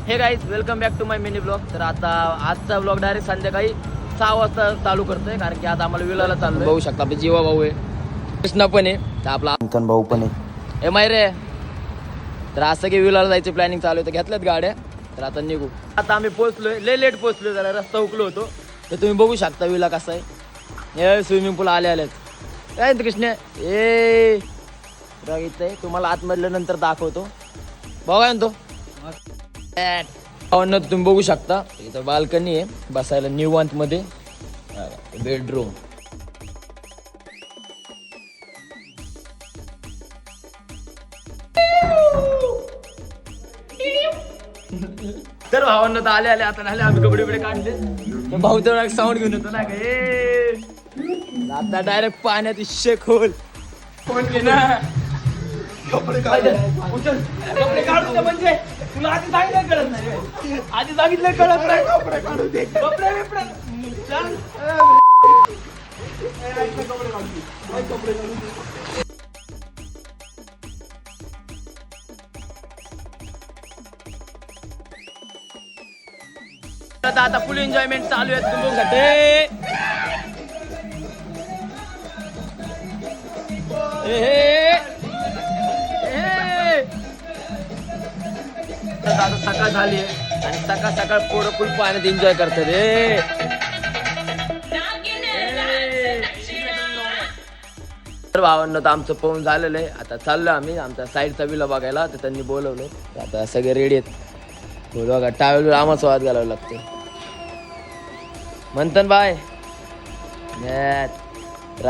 हे guys welcome back to my mini blog. तर आता आजचा ब्लॉग डायरेक्ट संध्याकाळी 6 वाजता चालू करतोय, कारण की आता आम्हाला विलाला चालू बघू शकता. आपले जीवा भाऊ आहे, कृष्णा पण आहे, तर आपला अंकन भाऊ पण आहे. हे माय रे, तर असं की विलाला जायचं प्लॅनिंग चालू आहे. तर घेतल्यात गाड्या, तर आता निघू. आता आम्ही पोहोचलोय, लय लेट पोहोचलोय, जरा रस्ता उकलो होतो. तर तुम्ही बघू शकता विला कसा आहे. हे स्विमिंग पूल आलेत काय कृष्ण ए बघितलंय, तुम्हाला आतमधलं नंतर दाखवतो. बघा ना तो तुम्ही बघू शकता. इथं बाल्कनी आहे बसायला निवांत मध्ये, बेडरूम. तर भावांना तर आले आता आले, आम्ही कपडे बिडे काढले. भाऊ तर साऊंड घेऊन येतो ना काय, आता डायरेक्ट पाण्यात खोल ना. कपडे काढून दे, म्हणजे तुला आधी सांगितलं कळत नाही, आधी सांगितलं कळत नाही. कपडे काढून दे, कपडे बिपडे चल. आता फुल एन्जॉयमेंट चालू आहे तुमच्यासाठी. आता सकाळ झाली आहे आणि सकाळ सकाळ पोरं फुल पाण्यात एन्जॉय करतात रे. तर भावांना तर आमचं पाहून झालेलं आहे. आता चाललो आम्ही आमच्या साईडचा विला बघायला, तर त्यांनी बोलवलंय. आता सगळे रेडी आहेत. बोल बघा, टावेल आम्हाला वाद घालावं लागते म्हणतात बाय. तर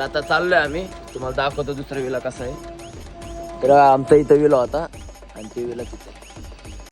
आता चाललोय आम्ही, तुम्हाला दाखवतो दुसरा विला कसा आहे. तर आमचा इथं विला होता आणि ते विला तिथे.